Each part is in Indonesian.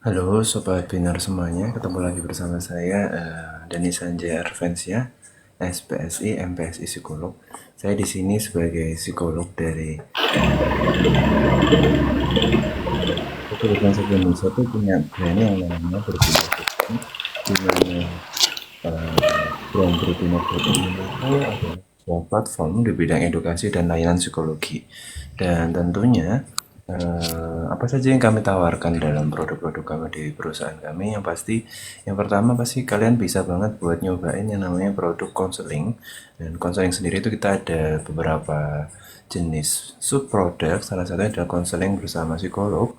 Halo Sobat Binar semuanya, ketemu lagi bersama saya Dani Sanjaya Arvensia, SPSI, MPSI Psikolog. Saya di sini sebagai psikolog dari Kebetulan Sobat Indonesia itu punya brand yang namanya Berbina System, di mana brand Berbina System ini itu ada sebuah platform di bidang edukasi dan layanan psikologi. Dan tentunya apa saja yang kami tawarkan dalam produk-produk kami di perusahaan kami, yang pasti yang pertama pasti kalian bisa banget buat nyobain yang namanya produk konseling. Dan konseling sendiri itu kita ada beberapa jenis sub produk, salah satunya adalah konseling bersama psikolog,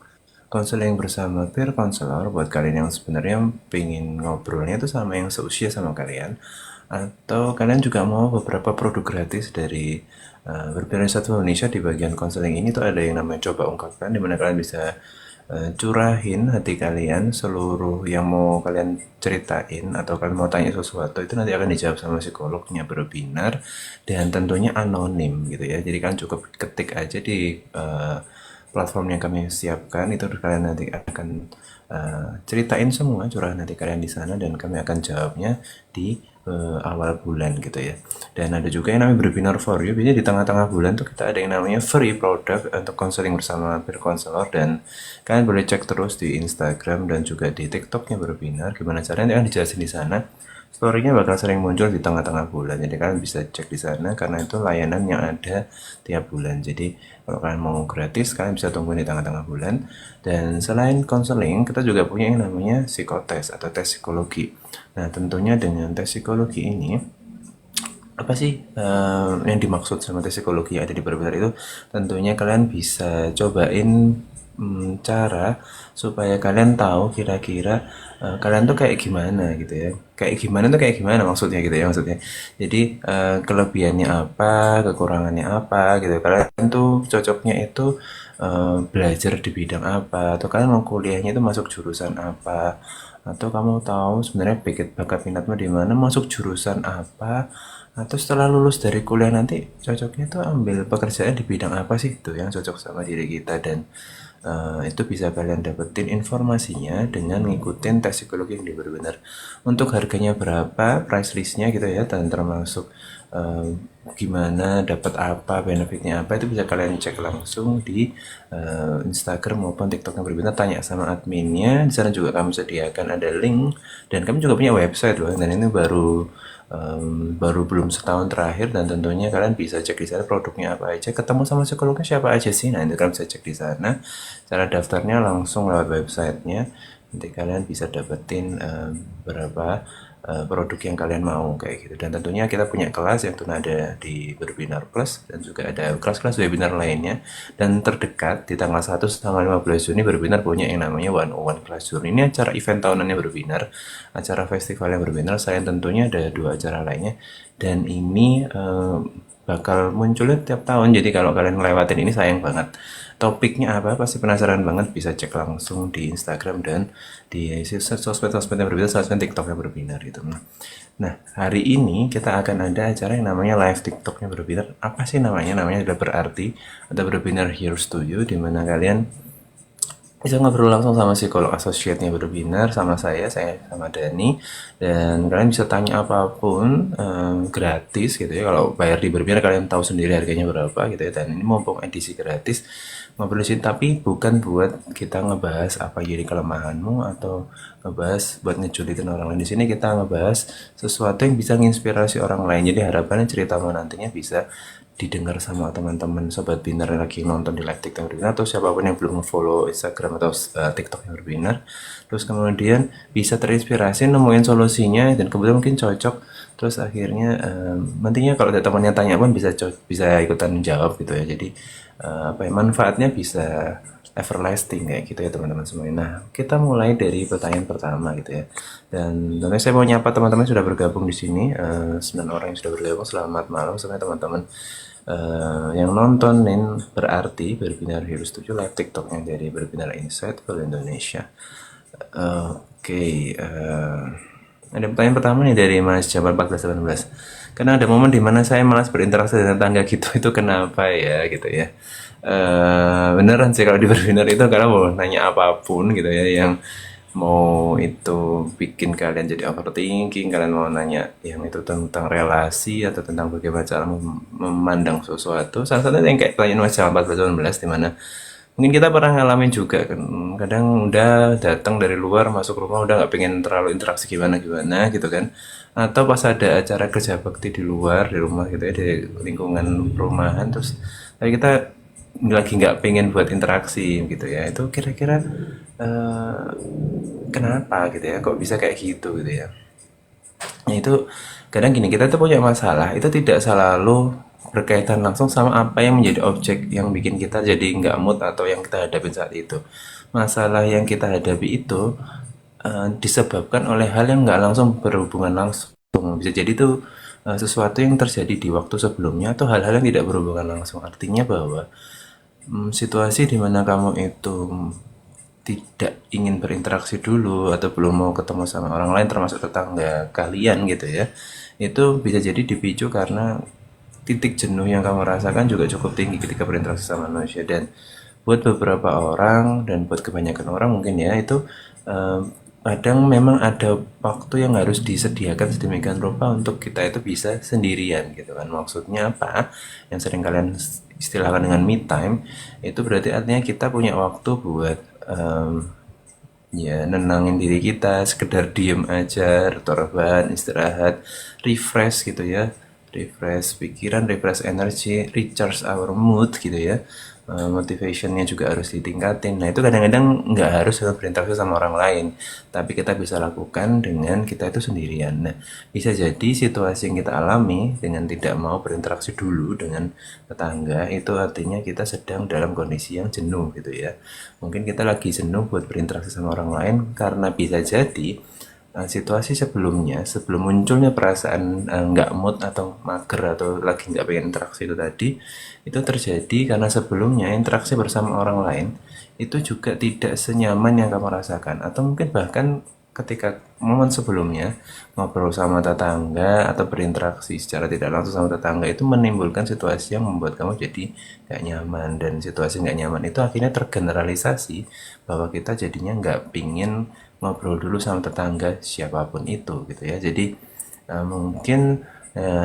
konseling bersama peer counselor buat kalian yang sebenarnya pengen ngobrolnya itu sama yang seusia sama kalian, atau kalian juga mau beberapa produk gratis dari Berbeda Satu Indonesia. Di bagian konseling ini tuh ada yang namanya coba ungkapkan, dimana kalian bisa curahin hati kalian, seluruh yang mau kalian ceritain atau kalian mau tanya sesuatu itu nanti akan dijawab sama psikolognya berbinar, dan tentunya anonim gitu ya. Jadi kalian cukup ketik aja di platform yang kami siapkan itu, kalian nanti akan ceritain semua curahan hati kalian di sana dan kami akan jawabnya di awal bulan gitu ya. Dan ada juga yang namanya Berbinar for You. Biasanya di tengah-tengah bulan tuh kita ada yang namanya free product untuk konseling bersama peer counselor, dan kalian boleh cek terus di Instagram dan juga di TikToknya Berbinar. Gimana caranya akan dijelasin di sana. Story-nya bakal sering muncul di tengah-tengah bulan, jadi kalian bisa cek di sana karena itu layanan yang ada tiap bulan. Jadi kalau kalian mau gratis, kalian bisa tunggu di tengah-tengah bulan. Dan selain konseling, kita juga punya yang namanya psikotes atau tes psikologi. Nah, tentunya dengan tes psikologi ini, apa sih yang dimaksud sama tes psikologi yang ada di Berbinar itu? Tentunya kalian bisa cobain cara supaya kalian tahu kira-kira kalian tuh kayak gimana gitu ya. Kayak gimana tuh kayak gimana maksudnya gitu ya, maksudnya. Jadi kelebihannya apa, kekurangannya apa gitu. Kalian tuh cocoknya itu belajar di bidang apa, atau kalian mau kuliahnya itu masuk jurusan apa, atau kamu tahu sebenarnya bakat minatmu di mana, masuk jurusan apa, atau setelah lulus dari kuliah nanti cocoknya tuh ambil pekerjaan di bidang apa sih itu yang cocok sama diri kita. Dan itu bisa kalian dapetin informasinya dengan ngikutin tes psikologi yang benar. Untuk harganya berapa, price listnya gitu ya, dan termasuk eh, gimana dapat apa, benefitnya apa, itu bisa kalian cek langsung di Instagram maupun TikTok yang berbeda. Tanya sama adminnya. Di sana juga kami sediakan ada link, dan kami juga punya website loh, dan ini baru belum setahun terakhir, dan tentunya kalian bisa cek di sana produknya apa aja, ketemu sama psikolognya siapa aja sih. Nah, itu kalian bisa cek di sana. Cara daftarnya langsung lewat websitenya. Nanti kalian bisa dapetin berapa produk yang kalian mau kayak gitu. Dan tentunya kita punya kelas yang tuh ada di Berbinar Plus, dan juga ada kelas-kelas webinar lainnya. Dan terdekat di tanggal 1 sampai 15 Juni Berbinar punya yang namanya One on One Classroom. Ini acara event tahunannya Berbinar, acara festival yang Berbinar. Saya tentunya ada dua acara lainnya, dan ini bakal munculnya tiap tahun. Jadi kalau kalian ngelewatin ini sayang banget. Topiknya apa pasti penasaran banget, bisa cek langsung di Instagram dan di sosmed-sosmed yang berbeda, sosmed TikTok yang berbinar gitu. Nah, hari ini kita akan ada acara yang namanya live TikToknya berbinar. Apa sih namanya? Namanya adalah Berarti atau Berbinar Here's to You, di mana kalian bisa ngobrol langsung sama psikolog associate-nya Berbinar, sama saya sama Dani, dan kalian bisa tanya apapun gratis gitu ya. Kalau bayar di Berbinar kalian tahu sendiri harganya berapa gitu ya. Dan ini mumpung edisi gratis, ngobrol di sini tapi bukan buat kita ngebahas apa jadi kelemahanmu atau ngebahas buat ngejulitin orang lain. Di sini kita ngebahas sesuatu yang bisa menginspirasi orang lain. Jadi harapannya ceritamu nantinya bisa didengar sama teman-teman Sobat Binar yang lagi nonton di live TikTok Berbinar, atau siapapun yang belum follow Instagram atau TikTok yang Berbinar. Terus kemudian bisa terinspirasi, nemuin solusinya, dan kemudian mungkin cocok. Terus akhirnya nantinya kalau ada temannya tanya pun bisa ikutan jawab gitu ya. Jadi apa ya, manfaatnya bisa everlasting kayak gitu ya teman-teman semuanya. Nah, kita mulai dari pertanyaan pertama gitu ya. Dan tentunya saya mau nyapa teman-teman yang sudah bergabung di sini. 9 orang yang sudah bergabung. Selamat malam semuanya teman-teman. Yang nontonin Berarti Berbinar Heroes 7 live TikToknya dari Berbinar Insight for Indonesia. Oke, ada pertanyaan pertama nih dari Mas Jamal 1418. Karena ada momen dimana saya malas berinteraksi dengan tangga gitu, itu kenapa ya gitu ya. Beneran sih kalau di Berbinar itu, karena mau nanya apapun gitu ya, yang mau itu bikin kalian jadi overthinking, kalian mau nanya yang itu tentang relasi atau tentang bagaimana cara memandang sesuatu, salah satunya yang kayak pertanyaan Mas Jamal 14-18 di mana mungkin kita pernah ngalamin juga kan, kadang udah datang dari luar masuk rumah udah nggak pengen terlalu interaksi gimana gimana gitu kan, atau pas ada acara kerja bakti di luar di rumah gitu ya, di lingkungan perumahan, terus tapi kita lagi nggak pengen buat interaksi gitu ya, itu kira-kira eh, kenapa gitu ya, kok bisa kayak gitu gitu ya. Nah, itu kadang gini, kita tuh punya masalah itu tidak selalu berkaitan langsung sama apa yang menjadi objek yang bikin kita jadi nggak mood atau yang kita hadapi saat itu. Masalah yang kita hadapi itu disebabkan oleh hal yang nggak langsung berhubungan langsung. Bisa jadi itu sesuatu yang terjadi di waktu sebelumnya atau hal-hal yang tidak berhubungan langsung. Artinya bahwa situasi di mana kamu itu tidak ingin berinteraksi dulu atau belum mau ketemu sama orang lain termasuk tetangga kalian gitu ya, itu bisa jadi dipicu karena titik jenuh yang kamu rasakan juga cukup tinggi ketika berinteraksi sama manusia. Dan buat beberapa orang dan buat kebanyakan orang mungkin ya itu eh, kadang memang ada waktu yang harus disediakan sedemikian rupa untuk kita itu bisa sendirian gitu kan. Maksudnya apa? Yang sering kalian istilahkan dengan me time, itu berarti artinya kita punya waktu buat ya nenangin diri kita, sekedar diem aja, rebahan, istirahat, refresh gitu ya, refresh pikiran, refresh energi, recharge our mood gitu ya. Motivationnya juga harus ditingkatin. Nah itu kadang-kadang nggak harus berinteraksi sama orang lain, tapi kita bisa lakukan dengan kita itu sendirian. Nah bisa jadi situasi yang kita alami dengan tidak mau berinteraksi dulu dengan tetangga itu artinya kita sedang dalam kondisi yang jenuh gitu ya. Mungkin kita lagi jenuh buat berinteraksi sama orang lain karena bisa jadi situasi sebelumnya, sebelum munculnya perasaan nggak mood atau mager atau lagi nggak pengen interaksi itu tadi, itu terjadi karena sebelumnya interaksi bersama orang lain itu juga tidak senyaman yang kamu rasakan, atau mungkin bahkan ketika momen sebelumnya ngobrol sama tetangga atau berinteraksi secara tidak langsung sama tetangga itu menimbulkan situasi yang membuat kamu jadi nggak nyaman, dan situasi nggak nyaman itu akhirnya tergeneralisasi bahwa kita jadinya nggak pingin ngobrol dulu sama tetangga siapapun itu gitu ya. Jadi mungkin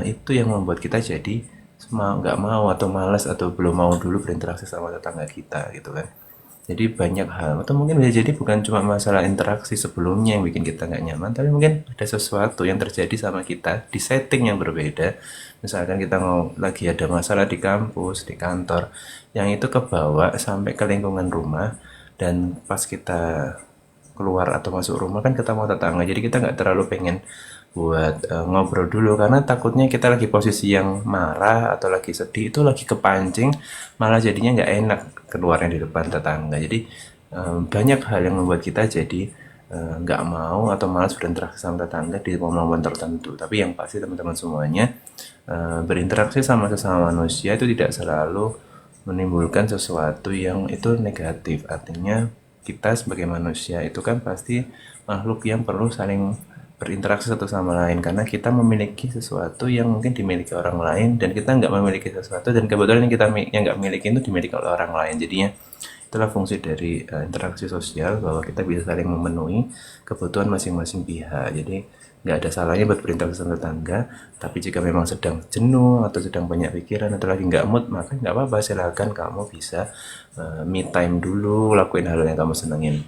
itu yang membuat kita jadi nggak mau atau malas atau belum mau dulu berinteraksi sama tetangga kita gitu kan. Jadi banyak hal, atau mungkin bisa jadi bukan cuma masalah interaksi sebelumnya yang bikin kita nggak nyaman, tapi mungkin ada sesuatu yang terjadi sama kita di setting yang berbeda. Misalkan kita mau lagi ada masalah di kampus, di kantor, yang itu kebawa sampai ke lingkungan rumah, dan pas kita keluar atau masuk rumah kan ketemu tetangga, jadi kita nggak terlalu pengen buat ngobrol dulu karena takutnya kita lagi posisi yang marah atau lagi sedih itu lagi kepancing, malah jadinya nggak enak keluarnya di depan tetangga. Jadi banyak hal yang membuat kita jadi nggak mau atau malas berinteraksi sama tetangga di momen-momen tertentu. Tapi yang pasti teman-teman semuanya, berinteraksi sama sesama manusia itu tidak selalu menimbulkan sesuatu yang itu negatif. Artinya kita sebagai manusia itu kan pasti makhluk yang perlu saling berinteraksi satu sama lain karena kita memiliki sesuatu yang mungkin dimiliki orang lain dan kita nggak memiliki sesuatu, dan kebetulan yang kita yang nggak miliki itu dimiliki oleh orang lain. Jadinya itulah fungsi dari interaksi sosial, bahwa kita bisa saling memenuhi kebutuhan masing-masing pihak. Jadi nggak ada salahnya buat berinteraksi sama tetangga, tapi jika memang sedang jenuh atau sedang banyak pikiran atau lagi nggak mood, maka nggak apa-apa, silakan kamu bisa me time dulu, lakuin hal yang kamu senengin.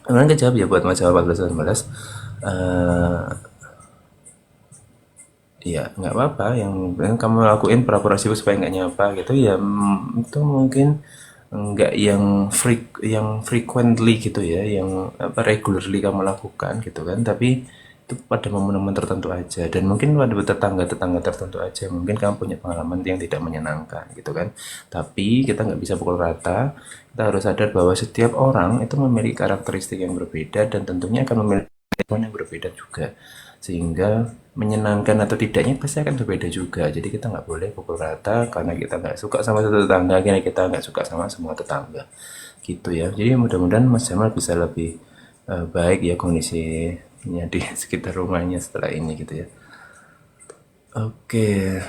Kemarin kejawab ya buat masalah 14-19. Ya nggak apa-apa, yang kamu lakuin pura-pura sibuk supaya nggak nyapa gitu ya. Itu mungkin nggak yang frequently gitu ya, yang apa regularly kamu lakukan gitu kan, tapi itu pada momen-momen tertentu aja, dan mungkin pada tetangga-tetangga tertentu aja mungkin kamu punya pengalaman yang tidak menyenangkan gitu kan. Tapi kita nggak bisa pukul rata, kita harus sadar bahwa setiap orang itu memiliki karakteristik yang berbeda dan tentunya akan memiliki yang berbeda juga, sehingga menyenangkan atau tidaknya pasti akan berbeda juga. Jadi kita nggak boleh pukul rata karena kita nggak suka sama satu tetangga akhirnya kita nggak suka sama semua tetangga gitu ya. Jadi mudah-mudahan Mas Jamal bisa lebih baik ya kondisinya di sekitar rumahnya setelah ini gitu ya. Oke.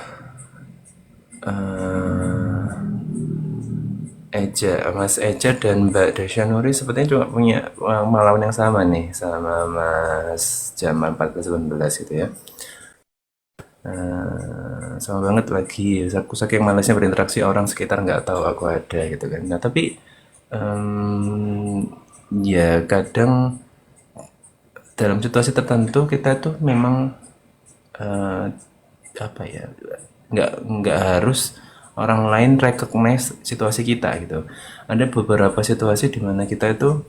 Mas Eja dan Mbak Desyanuri sepertinya juga punya pengalaman yang sama nih sama Mas Jamal 14-19 gitu ya. Sama banget lagi, aku saking malasnya berinteraksi orang sekitar nggak tahu aku ada gitu kan. Nah tapi ya kadang dalam situasi tertentu kita tuh memang eh, apa ya, nggak harus orang lain recognize situasi kita gitu. Ada beberapa situasi di mana kita itu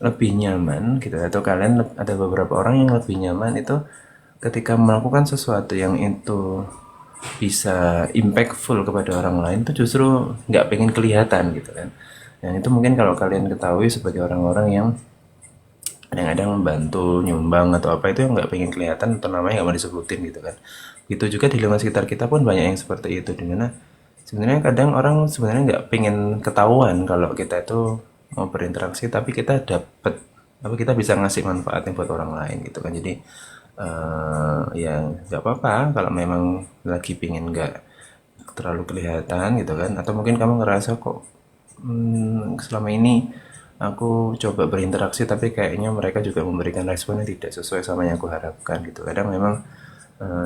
lebih nyaman gitu, atau ada beberapa orang yang lebih nyaman itu ketika melakukan sesuatu yang itu bisa impactful kepada orang lain itu justru nggak pengen kelihatan gitu kan. Dan itu mungkin kalau kalian ketahui sebagai orang-orang yang kadang-kadang membantu nyumbang atau apa itu yang nggak pengen kelihatan atau namanya nggak mau disebutin gitu kan. Itu juga di lingkungan sekitar kita pun banyak yang seperti itu, dimana sebenarnya kadang orang sebenarnya nggak pengen ketahuan kalau kita itu mau berinteraksi, tapi kita bisa ngasih manfaatnya buat orang lain gitu kan. Jadi ya nggak apa-apa kalau memang lagi pingin nggak terlalu kelihatan gitu kan, atau mungkin kamu ngerasa kok selama ini aku coba berinteraksi tapi kayaknya mereka juga memberikan respon yang tidak sesuai sama yang aku harapkan gitu. Kadang memang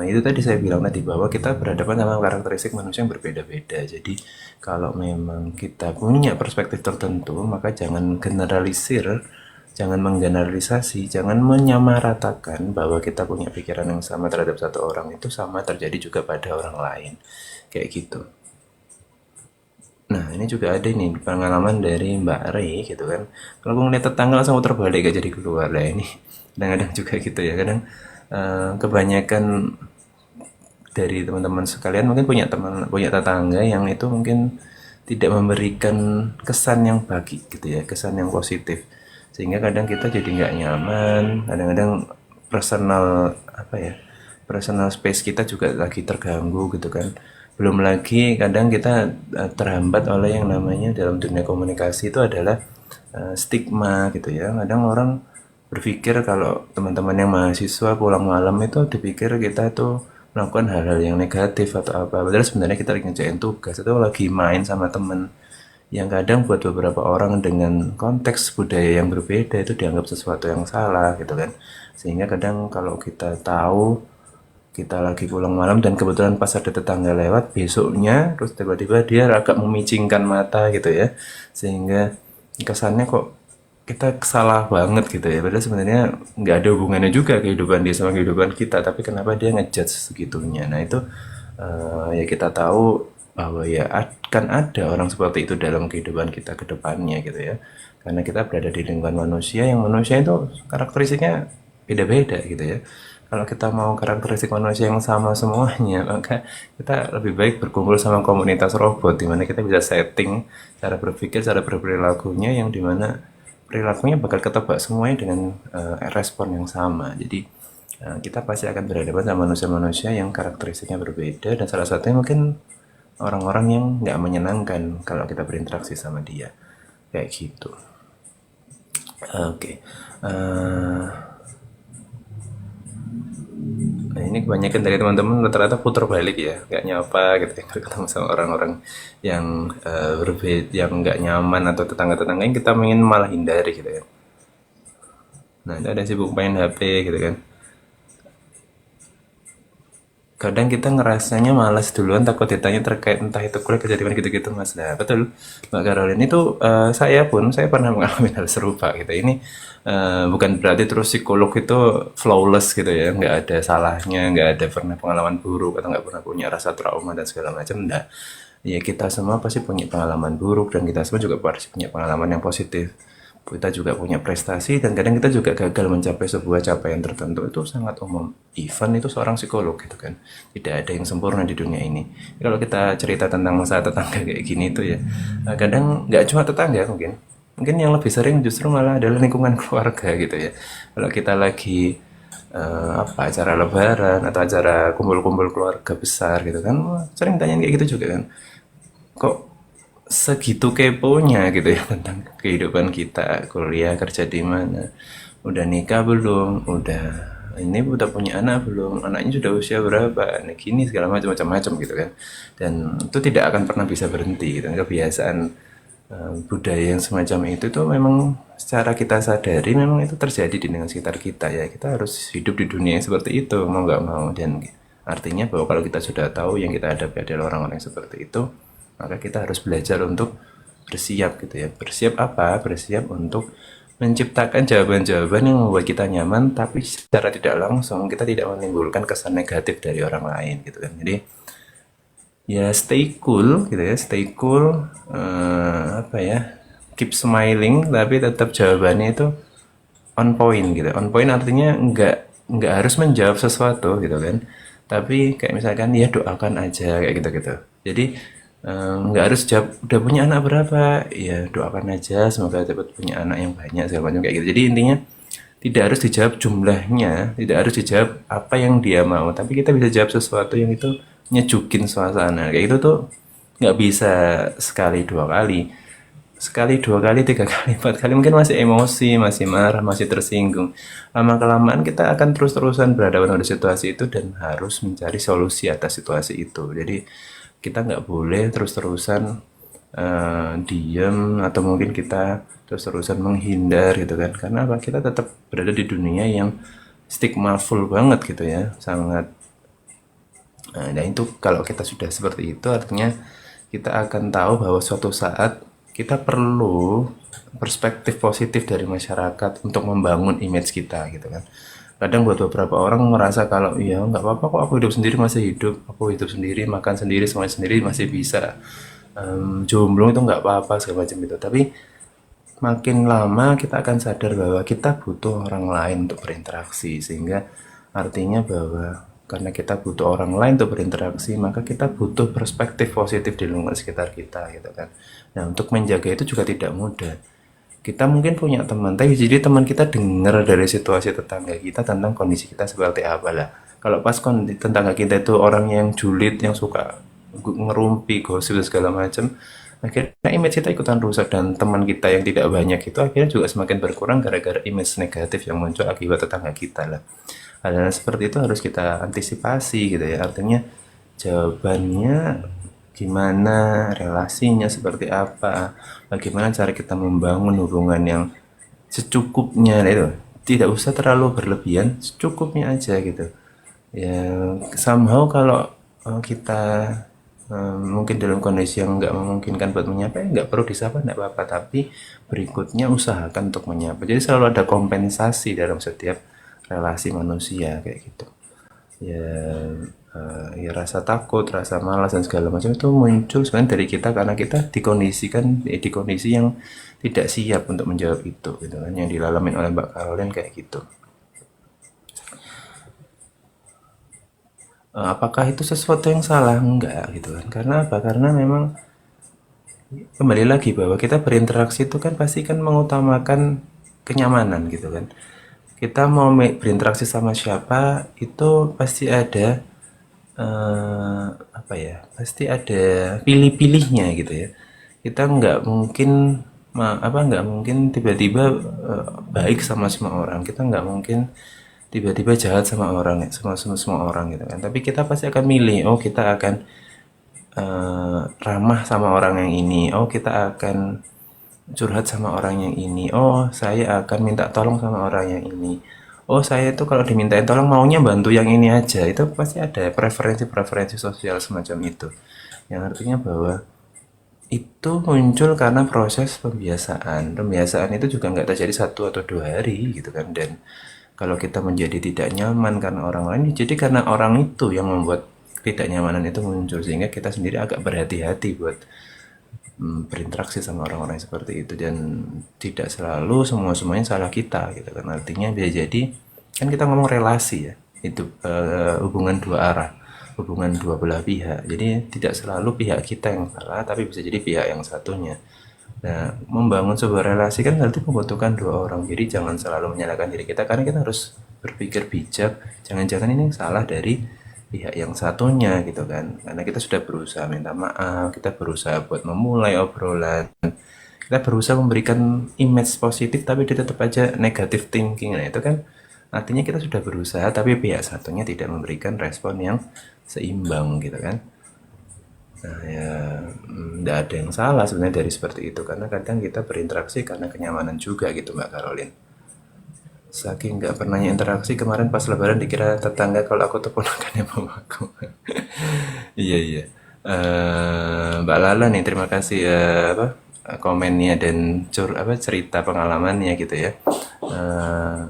itu tadi saya bilang tadi bahwa kita berhadapan sama karakteristik manusia yang berbeda-beda. Jadi kalau memang kita punya perspektif tertentu, maka jangan generalisir, jangan menggeneralisasi, jangan menyamaratakan bahwa kita punya pikiran yang sama terhadap satu orang itu sama terjadi juga pada orang lain. Kayak gitu. Nah, ini juga ada nih pengalaman dari Mbak Rey gitu kan. Kalau aku ngeliat tetangga langsung muter balik gak jadi keluar lah ini. Kadang-kadang juga gitu ya. Kadang kebanyakan dari teman-teman sekalian mungkin punya tetangga yang itu mungkin tidak memberikan kesan yang bagi gitu ya, kesan yang positif, sehingga kadang kita jadi nggak nyaman. Kadang-kadang personal apa ya, personal space kita juga lagi terganggu gitu kan. Belum lagi kadang kita terhambat oleh yang namanya dalam dunia komunikasi itu adalah stigma gitu ya. Kadang orang berpikir kalau teman-teman yang mahasiswa pulang malam itu dipikir kita tuh melakukan hal-hal yang negatif atau apa. Padahal sebenarnya kita lagi ngerjain tugas atau lagi main sama temen, yang kadang buat beberapa orang dengan konteks budaya yang berbeda itu dianggap sesuatu yang salah gitu kan. Sehingga kadang kalau kita tahu kita lagi pulang malam dan kebetulan pas ada tetangga lewat besoknya, terus tiba-tiba dia agak memicingkan mata gitu ya, sehingga kesannya kok kita salah banget gitu ya, padahal sebenarnya nggak ada hubungannya juga kehidupan dia sama kehidupan kita, tapi kenapa dia ngejudge segitunya. Nah itu ya kita tahu bahwa ya akan ada orang seperti itu dalam kehidupan kita ke depannya gitu ya, karena kita berada di lingkungan manusia yang manusia itu karakteristiknya beda-beda gitu ya. Kalau kita mau karakteristik manusia yang sama semuanya, maka kita lebih baik berkumpul sama komunitas robot, di mana kita bisa setting cara berpikir, cara berperilakunya, yang dimana perilakunya bakal ketebak semuanya dengan respon yang sama. Jadi kita pasti akan berhadapan sama manusia-manusia yang karakteristiknya berbeda, dan salah satunya mungkin orang-orang yang nggak menyenangkan kalau kita berinteraksi sama dia. Kayak gitu. Oke. Eh, Nah, ini kebanyakan dari teman-teman rata-rata putar balik ya, nggak nyapa gitu ya, kalau ketemu sama orang-orang yang berbeda, yang nggak nyaman atau tetangga-tetangga yang kita ingin malah hindari gitu ya. Nah, ada sibuk main HP gitu kan. Kadang kita ngerasanya malas duluan, takut ditanya terkait entah itu kuliah kejadian gitu-gitu mas. Nah betul Mbak Caroline, itu saya pernah mengalami hal serupa gitu. Ini bukan berarti terus psikolog itu flawless gitu ya, nggak ada salahnya, nggak ada pernah pengalaman buruk atau nggak pernah punya rasa trauma dan segala macam. Enggak, ya kita semua pasti punya pengalaman buruk, dan kita semua juga pasti punya pengalaman yang positif. Kita juga punya prestasi, dan kadang kita juga gagal mencapai sebuah capaian tertentu, itu sangat umum. Even itu seorang psikolog gitu kan, tidak ada yang sempurna di dunia ini. Kalau kita cerita tentang masalah tetangga kayak gini itu ya, kadang nggak cuma tetangga, mungkin yang lebih sering justru malah adalah lingkungan keluarga gitu ya. Kalau kita lagi apa acara lebaran atau acara kumpul-kumpul keluarga besar gitu kan, sering tanya kayak gitu juga kan, kok segitu keponya gitu ya tentang kehidupan kita, kuliah, kerja di mana, udah nikah belum, udah punya anak belum, anaknya sudah usia berapa, nah gini segala macam macam gitu kan. Dan itu tidak akan pernah bisa berhenti gitu. Kebiasaan budaya yang semacam itu tuh memang secara kita sadari memang itu terjadi di lingkungan sekitar kita ya. Kita harus hidup di dunia yang seperti itu mau nggak mau, dan artinya bahwa kalau kita sudah tahu yang kita hadapi adalah orang-orang yang seperti itu, maka kita harus belajar untuk bersiap gitu ya. Bersiap apa? Bersiap untuk menciptakan jawaban-jawaban yang membuat kita nyaman, tapi secara tidak langsung kita tidak menimbulkan kesan negatif dari orang lain gitu kan. Jadi ya stay cool gitu ya, stay cool, apa ya, keep smiling, tapi tetap jawabannya itu on point gitu. On point artinya nggak harus menjawab sesuatu gitu kan, tapi kayak misalkan ya doakan aja kayak gitu gitu. Jadi nggak harus jawab udah punya anak berapa, ya doakan aja semoga cepat punya anak yang banyak segala macam kayak gitu. Jadi intinya tidak harus dijawab jumlahnya, tidak harus dijawab apa yang dia mau, tapi kita bisa jawab sesuatu yang itu nyejukin suasana kayak gitu tuh. Nggak bisa sekali dua kali, sekali dua kali tiga kali empat kali mungkin masih emosi, masih marah, masih tersinggung. Lama kelamaan kita akan terus-terusan berhadapan pada situasi itu dan harus mencari solusi atas situasi itu. Jadi kita nggak boleh terus-terusan diem, atau mungkin kita terus-terusan menghindar gitu kan, karena apa, kita tetap berada di dunia yang stigmaful banget gitu ya, sangat. Nah itu kalau kita sudah seperti itu artinya kita akan tahu bahwa suatu saat kita perlu perspektif positif dari masyarakat untuk membangun image kita gitu kan. Kadang buat beberapa orang merasa kalau ya nggak apa-apa kok, aku hidup sendiri masih hidup, aku hidup sendiri, makan sendiri, semuanya sendiri masih bisa. Jomblo itu nggak apa-apa segala macam itu. Tapi makin lama kita akan sadar bahwa kita butuh orang lain untuk berinteraksi, sehingga artinya bahwa karena kita butuh orang lain untuk berinteraksi, maka kita butuh perspektif positif di lingkungan sekitar kita gitu kan. Nah untuk menjaga itu juga tidak mudah. Kita mungkin punya teman, tapi jadi teman kita dengar dari situasi tetangga kita tentang kondisi kita seperti apa lah. Kalau pas tetangga kita itu orang yang julid, yang suka ngerumpi, gosip dan segala macam, akhirnya image kita ikutan rusak, dan teman kita yang tidak banyak itu akhirnya juga semakin berkurang gara-gara image negatif yang muncul akibat tetangga kita lah. Hal seperti itu harus kita antisipasi gitu ya. Artinya jawabannya gimana, relasinya seperti apa, bagaimana cara kita membangun hubungan yang secukupnya itu. Tidak usah terlalu berlebihan, secukupnya aja gitu. Ya somehow kalau kita mungkin dalam kondisi yang nggak memungkinkan buat menyapa, ya nggak perlu disapa, nggak apa-apa, tapi berikutnya usahakan untuk menyapa. Jadi selalu ada kompensasi dalam setiap relasi manusia kayak gitu ya. Ya rasa takut, rasa malas dan segala macam itu muncul sebenarnya dari kita karena kita dikondisikan di kondisi yang tidak siap untuk menjawab itu gitu kan, yang dialami oleh Mbak Caroline kayak gitu. Apakah itu sesuatu yang salah? Enggak gitu kan. Karena apa? Karena memang kembali lagi bahwa kita berinteraksi itu kan pasti kan mengutamakan kenyamanan gitu kan. Kita mau berinteraksi sama siapa itu pasti ada apa ya, pasti ada pilih-pilihnya gitu ya. Kita nggak mungkin nggak mungkin tiba-tiba baik sama semua orang, kita nggak mungkin tiba-tiba jahat sama orang, semua orang gitu kan. Tapi kita pasti akan milih, oh kita akan ramah sama orang yang ini, oh kita akan curhat sama orang yang ini, oh saya akan minta tolong sama orang yang ini, oh saya itu kalau dimintain tolong maunya bantu yang ini aja. Itu pasti ada preferensi-preferensi sosial semacam itu, yang artinya bahwa itu muncul karena proses pembiasaan itu juga nggak terjadi 1 atau 2 hari gitu kan. Dan kalau kita menjadi tidak nyaman karena orang lain, jadi karena orang itu yang membuat tidak nyamanan itu muncul, sehingga kita sendiri agak berhati-hati buat berinteraksi sama orang-orang seperti itu. Dan tidak selalu semuanya salah kita gitu kan. Artinya bisa jadi kan kita ngomong relasi ya, itu hubungan dua arah, hubungan dua belah pihak. Jadi tidak selalu pihak kita yang salah, tapi bisa jadi pihak yang satunya. Nah, membangun sebuah relasi kan berarti membutuhkan dua orang. Jadi jangan selalu menyalahkan diri kita, karena kita harus berpikir bijak. Jangan-jangan ini salah dari pihak yang satunya gitu kan. Karena kita sudah berusaha minta maaf, kita berusaha buat memulai obrolan, kita berusaha memberikan image positif, tapi dia tetap aja negative thinking. Nah itu kan artinya kita sudah berusaha, tapi pihak satunya tidak memberikan respon yang seimbang gitu kan. Nah ya, nggak ada yang salah sebenarnya dari seperti itu, karena kadang kita berinteraksi karena kenyamanan juga gitu Mbak Caroline. Saking nggak pernahnya interaksi, kemarin pas lebaran dikira tetangga kalau aku tuh ponakannya mamaku. Iya iya. Mbak Lala nih, terima kasih apa komennya dan apa cerita pengalamannya gitu ya. Eh,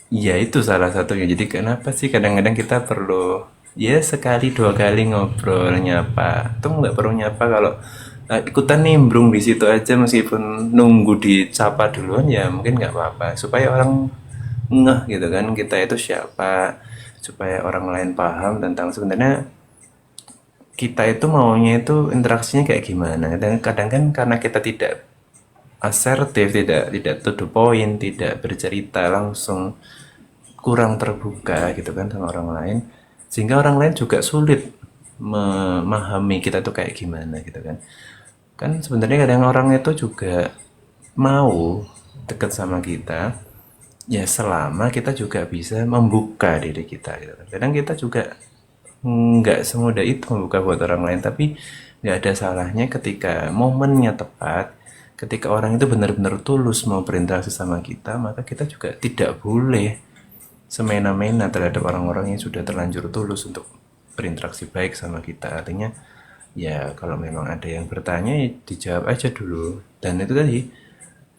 Iya itu salah satunya. Jadi kenapa sih kadang-kadang kita perlu ya sekali dua kali ngobrol nyapa. Tuh nggak perlu nyapa kalau ikutan nimbrung di situ aja meskipun nunggu dicapa duluan ya mungkin nggak apa-apa. Supaya orang ngeh gitu kan kita itu siapa. Supaya orang lain paham tentang sebenarnya kita itu maunya itu interaksinya kayak gimana. Dan kadang kan karena kita tidak asertif, tidak to the point, tidak bercerita langsung, kurang terbuka gitu kan sama orang lain, sehingga orang lain juga sulit memahami kita tuh kayak gimana gitu kan. Kan sebenarnya kadang orang itu juga mau deket sama kita ya selama kita juga bisa membuka diri kita gitu kan. Kadang kita juga nggak semudah itu membuka buat orang lain, tapi nggak ada salahnya ketika momennya tepat, ketika orang itu benar-benar tulus mau berinteraksi sama kita, maka kita juga tidak boleh semena-mena terhadap orang-orang yang sudah terlanjur tulus untuk berinteraksi baik sama kita. Artinya ya kalau memang ada yang bertanya ya dijawab aja dulu, dan itu tadi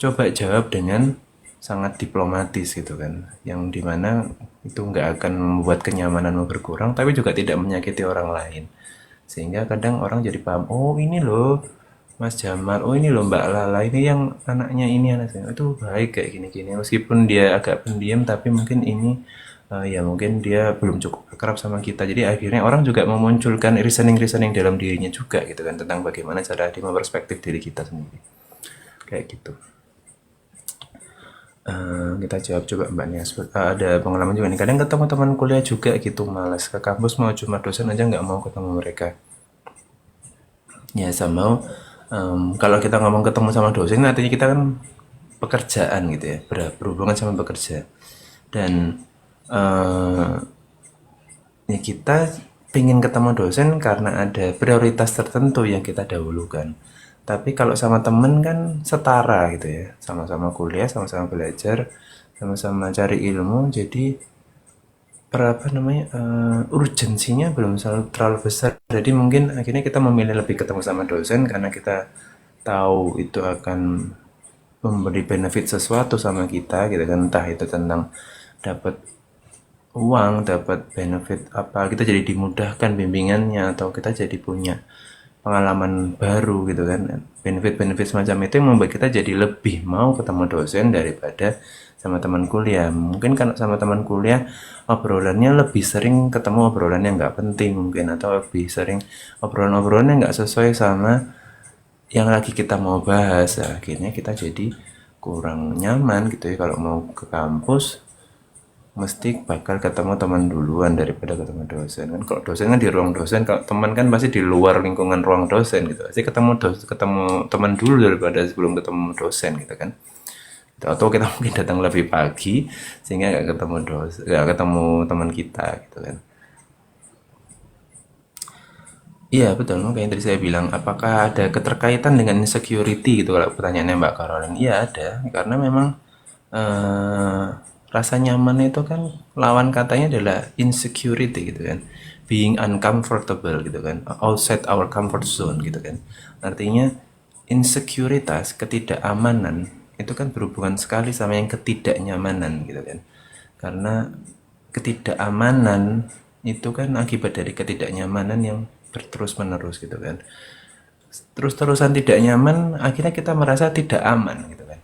coba jawab dengan sangat diplomatis gitu kan, yang dimana itu nggak akan membuat kenyamananmu berkurang tapi juga tidak menyakiti orang lain, sehingga kadang orang jadi paham, oh ini loh Mas Jamal, oh ini loh Mbak Lala, ini yang anaknya ini anaknya itu baik kayak gini-gini, meskipun dia agak pendiam tapi mungkin ini ya mungkin dia belum cukup akrab sama kita, jadi akhirnya orang juga memunculkan reasoning-reasoning dalam dirinya juga gitu kan tentang bagaimana cara dia memperspektif diri kita sendiri kayak gitu. Kita jawab coba Mbak Nias. Ada pengalaman juga nih. Kadang ketemu teman kuliah juga gitu, malas ke kampus mau cuma dosen aja nggak mau ketemu mereka. Ya sama. Kalau kita ngomong ketemu sama dosen, artinya kita kan pekerjaan gitu ya, berhubungan sama bekerja. Dan eh, ya kita pengen ketemu dosen karena ada prioritas tertentu yang kita dahulukan. Tapi kalau sama temen kan setara gitu ya, sama-sama kuliah, sama-sama belajar, sama-sama cari ilmu. Jadi apa namanya urgensinya belum terlalu besar. Jadi mungkin akhirnya kita memilih lebih ketemu sama dosen karena kita tahu itu akan memberi benefit sesuatu sama kita gitu kan, entah itu tentang dapat uang, dapat benefit apa, kita jadi dimudahkan bimbingannya atau kita jadi punya pengalaman baru gitu kan. Benefit-benefit semacam itu yang membuat kita jadi lebih mau ketemu dosen daripada sama teman kuliah. Mungkin kan sama teman kuliah obrolannya lebih sering ketemu obrolan yang nggak penting mungkin, atau lebih sering obrolan-obrolan yang nggak sesuai sama yang lagi kita mau bahas. Akhirnya kita jadi kurang nyaman gitu ya kalau mau ke kampus, mesti bakal ketemu teman duluan daripada ketemu dosen kan. Kalau dosen kan di ruang dosen, kalau teman kan pasti di luar lingkungan ruang dosen gitu, pasti ketemu teman dulu daripada sebelum ketemu dosen gitu kan. Atau kita mungkin datang lebih pagi sehingga nggak ketemu dosen, nggak ketemu teman kita gitu kan. Iya betul, makanya tadi saya bilang apakah ada keterkaitan dengan insecurity gitu kalau pertanyaannya Mbak Caroline. Iya ada, karena memang eh, rasa nyaman itu kan lawan katanya adalah insecurity gitu kan, being uncomfortable gitu kan, outside our comfort zone gitu kan. Artinya insekuritas, ketidakamanan itu kan berhubungan sekali sama yang ketidaknyamanan gitu kan, karena ketidakamanan itu kan akibat dari ketidaknyamanan yang berterus menerus gitu kan, terus-terusan tidak nyaman akhirnya kita merasa tidak aman gitu kan.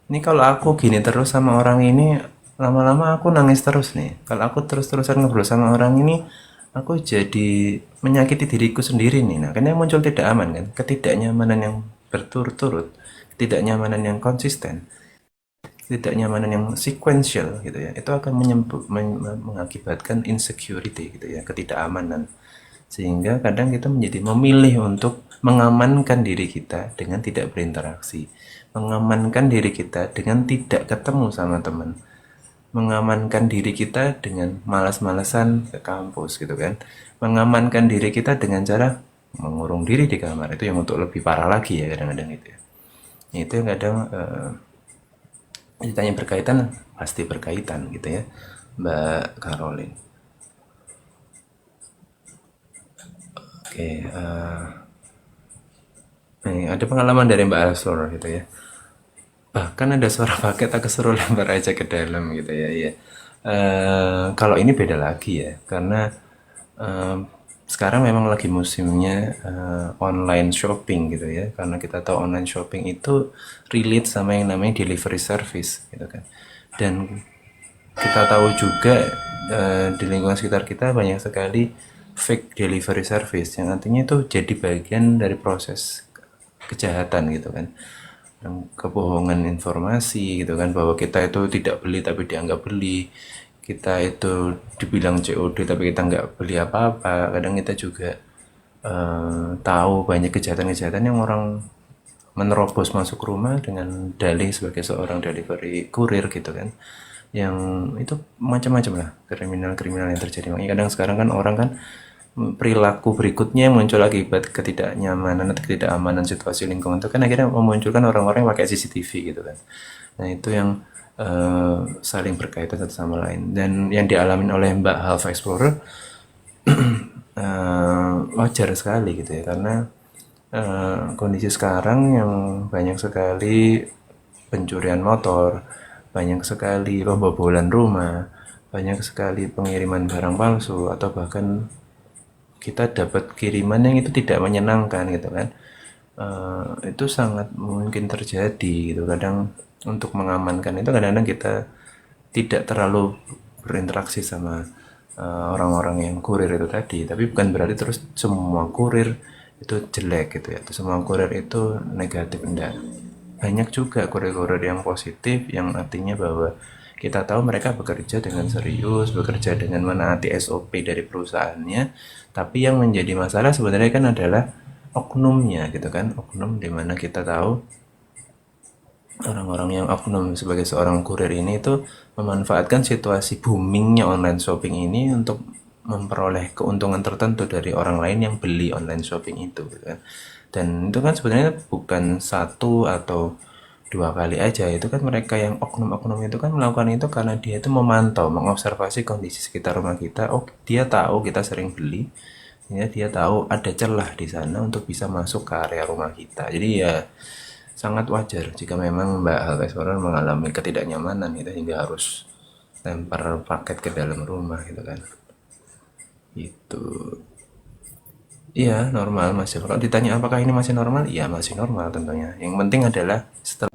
Ini kalau aku gini terus sama orang ini, lama-lama aku nangis terus nih. Kalau aku terus-terusan ngobrol sama orang ini, aku jadi menyakiti diriku sendiri nih. Nah, karena muncul tidak aman kan, ketidaknyamanan yang berturut-turut, ketidaknyamanan yang konsisten, ketidaknyamanan yang sequential gitu ya. Itu akan mengakibatkan insecurity gitu ya, ketidakamanan. Sehingga kadang kita menjadi memilih untuk mengamankan diri kita dengan tidak berinteraksi, mengamankan diri kita dengan tidak ketemu sama teman, mengamankan diri kita dengan malas-malasan ke kampus gitu kan, mengamankan diri kita dengan cara mengurung diri di kamar. Itu yang untuk lebih parah lagi ya kadang-kadang itu ya. Itu yang kadang ditanya berkaitan, pasti berkaitan gitu ya, Mbak Caroline. Oke, nih, ada pengalaman dari Mbak Alsor gitu ya. Bahkan ada suara paket aku suruh lempar aja ke dalam gitu ya. Iya. Kalau ini beda lagi ya, karena eh, sekarang memang lagi musimnya online shopping gitu ya. Karena kita tahu online shopping itu relate sama yang namanya delivery service gitu kan. Dan kita tahu juga di lingkungan sekitar kita banyak sekali fake delivery service yang artinya itu jadi bagian dari proses kejahatan gitu kan, yang kebohongan informasi gitu kan, bahwa kita itu tidak beli tapi dianggap beli, kita itu dibilang COD tapi kita nggak beli apa-apa. Kadang kita juga tahu banyak kejahatan-kejahatan yang orang menerobos masuk rumah dengan dalih sebagai seorang delivery kurir gitu kan, yang itu macam-macam lah kriminal-kriminal yang terjadi. Makanya kadang sekarang kan orang kan perilaku berikutnya yang muncul akibat ketidaknyamanan atau ketidakamanan situasi lingkungan itu kan akhirnya memunculkan orang-orang yang pakai CCTV gitu kan. Nah itu yang saling berkaitan satu sama lain, dan yang dialami oleh Mbak Half Explorer wajar sekali gitu ya, karena kondisi sekarang yang banyak sekali pencurian motor, banyak sekali pembobolan rumah, banyak sekali pengiriman barang palsu, atau bahkan kita dapat kiriman yang itu tidak menyenangkan gitu kan. Itu sangat mungkin terjadi gitu. Kadang untuk mengamankan itu kadang-kadang kita tidak terlalu berinteraksi sama orang-orang yang kurir itu tadi, tapi bukan berarti terus semua kurir itu jelek gitu ya, atau semua kurir itu negatif, enggak. Banyak juga kurir-kurir yang positif, yang artinya bahwa kita tahu mereka bekerja dengan serius, bekerja dengan menaati SOP dari perusahaannya, tapi yang menjadi masalah sebenarnya kan adalah oknumnya gitu kan, oknum dimana kita tahu orang-orang yang oknum sebagai seorang kurir ini itu memanfaatkan situasi boomingnya online shopping ini untuk memperoleh keuntungan tertentu dari orang lain yang beli online shopping itu gitu kan. Dan itu kan sebenarnya bukan satu atau dua kali aja, itu kan mereka yang oknum-oknum itu kan melakukan itu karena dia itu memantau, mengobservasi kondisi sekitar rumah kita. Oh, dia tahu kita sering beli, ya dia tahu ada celah di sana untuk bisa masuk ke area rumah kita. Jadi ya sangat wajar jika memang Mbak Half Explorer mengalami ketidaknyamanan gitu hingga harus lempar paket ke dalam rumah gitu kan. Itu iya normal, masih. Kalau ditanya apakah ini masih normal, iya masih normal tentunya. Yang penting adalah setelah